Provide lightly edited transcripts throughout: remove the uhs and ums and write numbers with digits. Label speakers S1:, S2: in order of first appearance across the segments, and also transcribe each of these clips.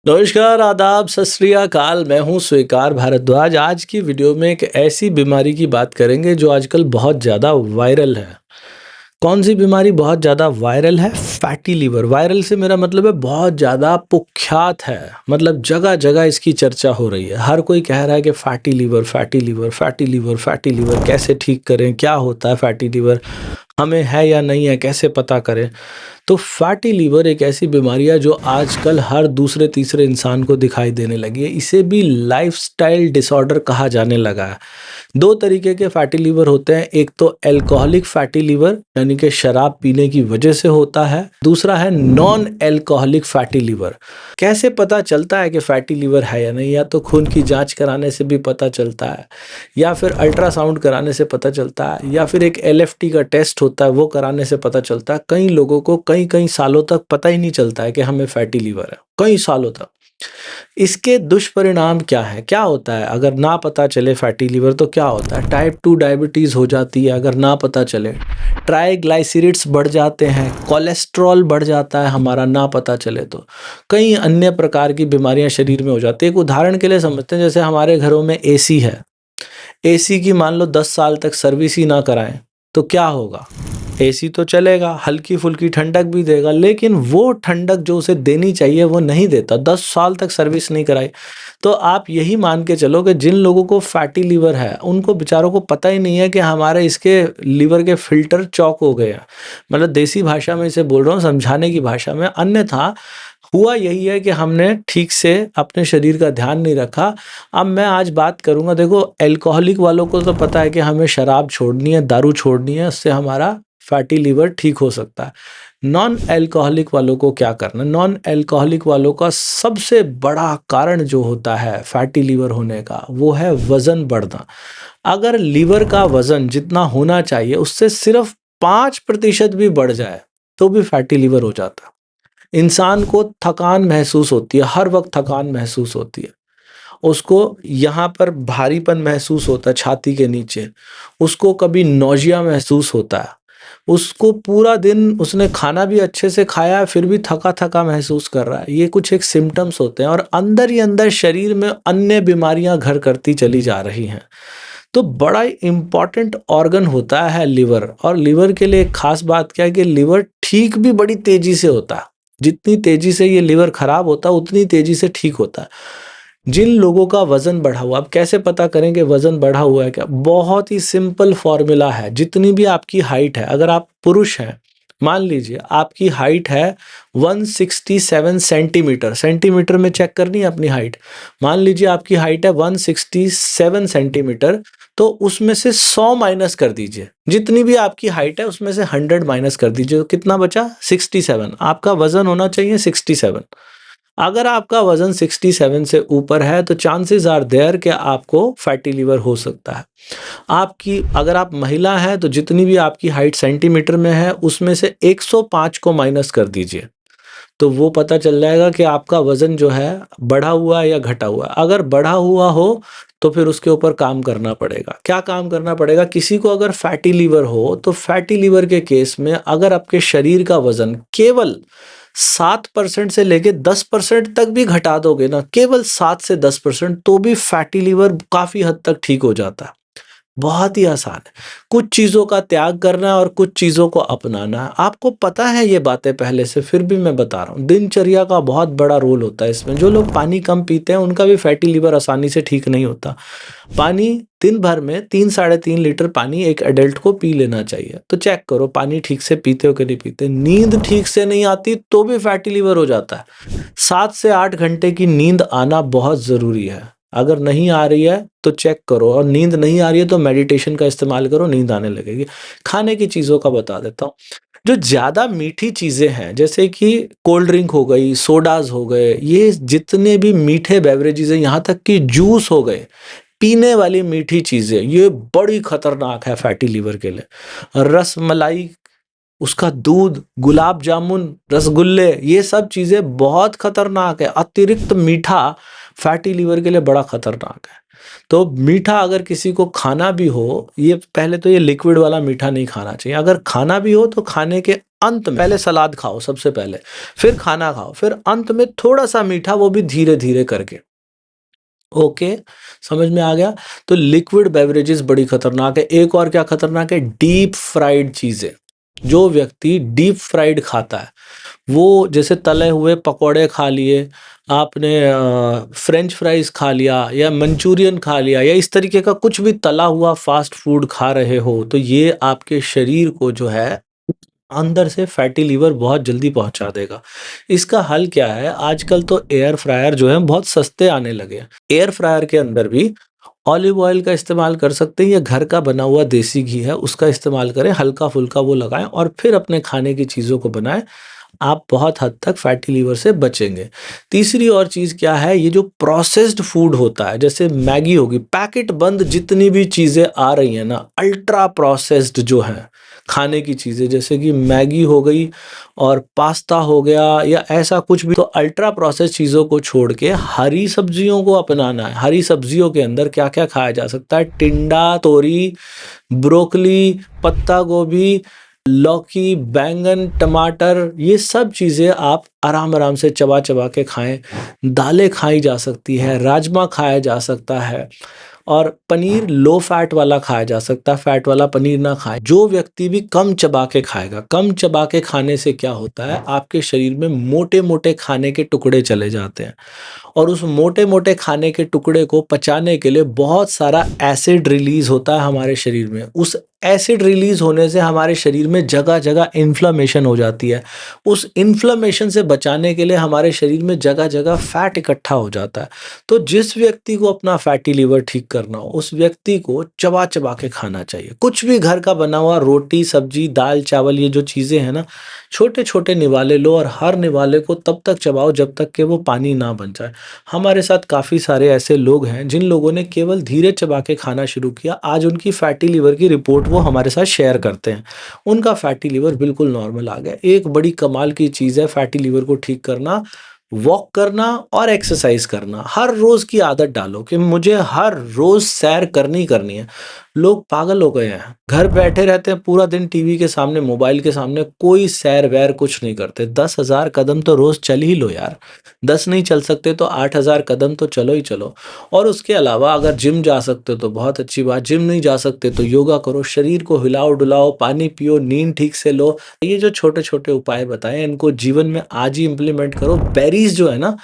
S1: नमस्कार, आदाब, सत श्री अकाल। मैं हूँ स्वीकार भारद्वाज। आज की वीडियो में एक ऐसी बीमारी की बात करेंगे जो आजकल बहुत ज़्यादा वायरल है। कौन सी बीमारी बहुत ज़्यादा वायरल है? Fatty liver. वायरल से मेरा मतलब है बहुत ज़्यादा कुख्यात है। मतलब जगह जगह इसकी चर्चा हो रही है। हर कोई कह रहा है कि fatty liver, fatty liver, fatty liver, fatty liver कैसे ठीक करें, क्या होता है फैटी लीवर, हमें है या नहीं है, कैसे पता करें। तो फैटी लीवर एक ऐसी बीमारी है जो आजकल हर दूसरे तीसरे इंसान को दिखाई देने लगी है। इसे भी लाइफस्टाइल डिसऑर्डर कहा जाने लगा है। दो तरीके के फैटी लीवर होते हैं। एक तो अल्कोहलिक फैटी लीवर यानी कि शराब पीने की वजह से होता है। दूसरा है नॉन अल्कोहलिक फैटी लीवर। कैसे पता चलता है कि फैटी लीवर है या नहीं? या तो खून की जांच कराने से भी पता चलता है, या फिर अल्ट्रासाउंड कराने से पता चलता है, या फिर एक एलएफटी का टेस्ट होता है वो कराने से पता चलता है। कई लोगों को कई कई सालों तक पता ही नहीं चलता है कि हमें फैटी लीवर है, कई सालों तक। इसके दुष्परिणाम क्या है? क्या होता है अगर ना पता चले फैटी लीवर? तो क्या होता है? टाइप 2 डायबिटीज़ हो जाती है अगर ना पता चले। ट्राइग्लाइसरीड्स बढ़ जाते हैं, कोलेस्ट्रॉल बढ़ जाता है हमारा ना पता चले तो। कई अन्य प्रकार की बीमारियां शरीर में हो जाती है। एक उदाहरण के लिए समझते हैं, जैसे हमारे घरों में एसी है। एसी की मान लो 10 साल तक सर्विस ही ना कराएं तो क्या होगा? एसी तो चलेगा, हल्की फुल्की ठंडक भी देगा, लेकिन वो ठंडक जो उसे देनी चाहिए वो नहीं देता। 10 साल तक सर्विस नहीं कराई तो आप यही मान के चलो कि जिन लोगों को फैटी लीवर है उनको बेचारों को पता ही नहीं है कि हमारे इसके लीवर के फिल्टर चौक हो गए हैं। मतलब देसी भाषा में इसे बोल रहा हूँ, समझाने की भाषा में। अन्यथा हुआ यही है कि हमने ठीक से अपने शरीर का ध्यान नहीं रखा। अब मैं आज बात करूंगा, देखो अल्कोहलिक वालों को तो पता है कि हमें शराब छोड़नी है, दारू छोड़नी है, उससे हमारा फैटी लीवर ठीक हो सकता है। नॉन अल्कोहलिक वालों को क्या करना? नॉन अल्कोहलिक वालों का सबसे बड़ा कारण जो होता है फैटी लीवर होने का वो है वजन बढ़ना। अगर लीवर का वजन जितना होना चाहिए उससे सिर्फ 5% भी बढ़ जाए तो भी फैटी लीवर हो जाता है। इंसान को थकान महसूस होती है, हर वक्त थकान महसूस होती है। उसको यहाँ पर भारीपन महसूस होता है छाती के नीचे। उसको कभी नौजिया महसूस होता है। उसको पूरा दिन उसने खाना भी अच्छे से खाया है फिर भी थका थका महसूस कर रहा है। ये कुछ एक सिम्टम्स होते हैं और अंदर ही अंदर शरीर में अन्य बीमारियां घर करती चली जा रही हैं। तो बड़ा इम्पॉर्टेंट ऑर्गन होता है लिवर। और लिवर के लिए एक खास बात क्या है कि लिवर ठीक भी बड़ी तेजी से होता है। जितनी तेजी से ये लिवर खराब होता है उतनी तेजी से ठीक होता है। जिन लोगों का वजन बढ़ा हुआ, अब कैसे पता करें कि वजन बढ़ा हुआ है? क्या, बहुत ही सिंपल फॉर्मूला है। जितनी भी आपकी हाइट है, अगर आप पुरुष हैं, मान लीजिए आपकी हाइट है 167 सेंटीमीटर। सेंटीमीटर में चेक करनी है अपनी हाइट। मान लीजिए आपकी हाइट है 167 सेंटीमीटर, तो उसमें से 100 माइनस कर दीजिए। जितनी भी आपकी हाइट है उसमें से 100 माइनस कर दीजिए तो कितना बचा? 67। आपका वजन होना चाहिए 67। अगर आपका वजन 67 से ऊपर है तो चांसेस आर देयर कि आपको फैटी लीवर हो सकता है। आपकी अगर आप महिला हैं तो जितनी भी आपकी हाइट सेंटीमीटर में है उसमें से 105 को माइनस कर दीजिए तो वो पता चल जाएगा कि आपका वजन जो है बढ़ा हुआ है या घटा हुआ है। अगर बढ़ा हुआ हो तो फिर उसके ऊपर काम करना पड़ेगा। क्या काम करना पड़ेगा? किसी को अगर फैटी लीवर हो तो फैटी लीवर के केस में अगर आपके शरीर का वजन केवल 7% से लेके 10% तक भी घटा दोगे ना, केवल 7 से 10%, तो भी फैटी लीवर काफी हद तक ठीक हो जाता है। बहुत ही आसान है। कुछ चीज़ों का त्याग करना है और कुछ चीज़ों को अपनाना है। आपको पता है ये बातें पहले से, फिर भी मैं बता रहा हूँ। दिनचर्या का बहुत बड़ा रोल होता है इसमें। जो लोग पानी कम पीते हैं उनका भी फैटी लीवर आसानी से ठीक नहीं होता। पानी दिन भर में 3 साढ़े 3 लीटर पानी एक एडल्ट को पी लेना चाहिए। तो चेक करो पानी ठीक से पीते हो कि नहीं पीते। नींद ठीक से नहीं आती तो भी फैटी लीवर हो जाता है। 7 से 8 घंटे की नींद आना बहुत ज़रूरी है। अगर नहीं आ रही है तो चेक करो, और नींद नहीं आ रही है तो मेडिटेशन का इस्तेमाल करो, नींद आने लगेगी। खाने की चीज़ों का बता देता हूँ। जो ज़्यादा मीठी चीज़ें हैं जैसे कि कोल्ड ड्रिंक हो गई, सोडाज़ हो गए, ये जितने भी मीठे बेवरेजेज़ हैं, यहाँ तक कि जूस हो गए, पीने वाली मीठी चीज़ें, ये बड़ी खतरनाक है फैटी लीवर के लिए। रस मलाई, उसका दूध, गुलाब जामुन, रसगुल्ले, ये सब चीज़ें बहुत खतरनाक है। अतिरिक्त मीठा फैटी लीवर के लिए बड़ा खतरनाक है। तो मीठा अगर किसी को खाना भी हो, ये पहले तो ये लिक्विड वाला मीठा नहीं खाना चाहिए। अगर खाना भी हो तो खाने के अंत में पहले सलाद खाओ सबसे पहले, फिर खाना खाओ, फिर अंत में थोड़ा-सा मीठा वो भी धीरे-धीरे करके। ओके, समझ में आ गया? तो लिक्विड बेवरेजेस बड़ी खतरनाक है। एक और क्या खतरनाक है? डीप फ्राइड चीज़ें। जो व्यक्ति डीप फ्राइड खाता है, वो जैसे तले हुए पकौड़े खा लिए, आपने फ्रेंच फ्राइज़ खा लिया या मंचूरियन खा लिया या इस तरीके का कुछ भी तला हुआ फ़ास्ट फ़ूड खा रहे हो, तो ये आपके शरीर को जो है अंदर से फैटी लीवर बहुत जल्दी पहुँचा देगा। इसका हल क्या है? आजकल तो एयर फ्रायर जो है बहुत सस्ते आने लगे हैं। एयर फ्रायर के अंदर भी ऑलिव ऑयल का इस्तेमाल कर सकते हैं या घर का बना हुआ देसी घी है उसका इस्तेमाल करें, हल्का-फुल्का वो लगाएँ और फिर अपने खाने की चीज़ों को बनाएँ। आप बहुत हद तक फैटी लीवर से बचेंगे। तीसरी और चीज़ क्या है? ये जो प्रोसेस्ड फूड होता है, जैसे मैगी होगी, पैकेट बंद जितनी भी चीज़ें आ रही हैं ना, अल्ट्रा प्रोसेस्ड जो हैं, खाने की चीज़ें जैसे कि मैगी हो गई और पास्ता हो गया या ऐसा कुछ भी, तो अल्ट्रा प्रोसेस्ड चीज़ों को छोड़ के हरी सब्जियों को अपनाना है। हरी सब्जियों के अंदर क्या-क्या खाया जा सकता है? टिंडा, तोरी, ब्रोकली, पत्ता गोभी, लौकी, बैंगन, टमाटर, ये सब चीज़ें आप आराम-आराम से चबा-चबा के खाएँ। दालें खाई जा सकती है, राजमा खाया जा सकता है और पनीर लो फैट वाला खाया जा सकता है, फैट वाला पनीर ना खाएँ। जो व्यक्ति भी कम चबा के खाएगा, कम चबा के खाने से क्या होता है, आपके शरीर में मोटे-मोटे खाने के टुकड़े चले जाते हैं और उस मोटे-मोटे खाने के टुकड़े को पचाने के लिए बहुत सारा एसिड रिलीज़ होता है हमारे शरीर में। उस एसिड रिलीज़ होने से हमारे शरीर में जगह-जगह इन्फ्लेमेशन हो जाती है। उस इन्फ्लेमेशन से बचाने के लिए हमारे शरीर में जगह-जगह फैट इकट्ठा हो जाता है। तो जिस व्यक्ति को अपना फैटी लिवर ठीक करना हो, उस व्यक्ति को चबा-चबा के खाना चाहिए। कुछ भी घर का बना हुआ रोटी, सब्ज़ी, दाल, चावल ये जो चीज़ें हैं ना, छोटे-छोटे निवाले लो और हर निवाले को तब तक चबाओ जब तक कि वो पानी ना बन जाए। हमारे साथ काफ़ी सारे ऐसे लोग हैं जिन लोगों ने केवल धीरे चबा के खाना शुरू किया, आज उनकी फैटी लिवर की रिपोर्ट वो हमारे साथ शेयर करते हैं। उनका फैटी लिवर बिल्कुल नॉर्मल आ गया। एक बड़ी कमाल की चीज़ है फैटी लिवर को ठीक करना, वॉक करना और एक्सरसाइज़ करना। हर रोज़ की आदत डालो कि मुझे हर रोज़ सैर करनी ही करनी है। लोग पागल हो गए हैं। घर बैठे रहते हैं पूरा दिन टीवी के सामने, मोबाइल के सामने, कोई सैर-वैर कुछ नहीं करते। 10,000 कदम तो रोज़ चल ही लो यार। 10 नहीं चल सकते तो 8,000 कदम तो चलो ही चलो। और उसके अलावा अगर जिम जा सकते हो तो बहुत अच्छी बात, जिम नहीं जा सकते तो योगा करो, शरीर को हिलाओ-डुलाओ, पानी पियो, नींद ठीक से लो। ये जो छोटे-छोटे उपाय बताए इनको जीवन में आज ही इम्प्लीमेंट करो। बेरीज़ जो है ना,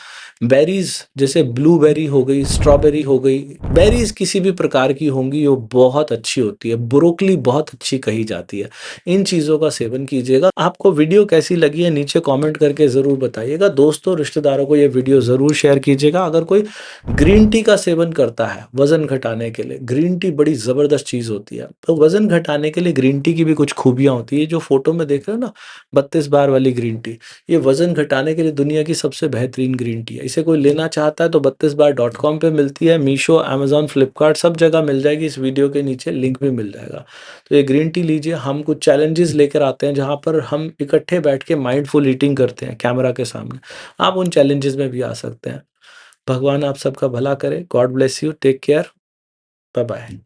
S1: बेरीज़ जैसे ब्लूबेरी हो गई, स्ट्रॉबेरी हो गई, बेरीज़ किसी भी प्रकार की होंगी वो बहुत अच्छी होती है। ब्रोकली बहुत अच्छी कही जाती है। इन चीज़ों का सेवन कीजिएगा। आपको वीडियो कैसी लगी है नीचे कमेंट करके ज़रूर बताइएगा। दोस्तों, रिश्तेदारों को ये वीडियो ज़रूर शेयर कीजिएगा। अगर कोई ग्रीन टी का सेवन करता है वज़न घटाने के लिए, ग्रीन टी बड़ी ज़बरदस्त चीज़ होती है। तो वज़न घटाने के लिए ग्रीन टी की भी कुछ खूबियाँ होती हैं। जो फ़ोटो में देख रहे हो ना 32 बार वाली ग्रीन टी, ये वज़न घटाने के लिए दुनिया की सबसे बेहतरीन ग्रीन टी है। इसे कोई लेना चाहता है तो 32bar.com पे मिलती है। मीशो, अमेज़न, फ्लिपकार्ट सब जगह मिल जाएगी। इस वीडियो के नीचे लिंक भी मिल जाएगा। तो ये ग्रीन टी लीजिए। हम कुछ चैलेंजेस लेकर आते हैं जहाँ पर हम इकट्ठे बैठ के माइंडफुल ईटिंग करते हैं कैमरा के सामने। आप उन चैलेंजेस में भी आ सकते हैं। भगवान आप सबका भला करे। God bless you. Take care. Bye bye.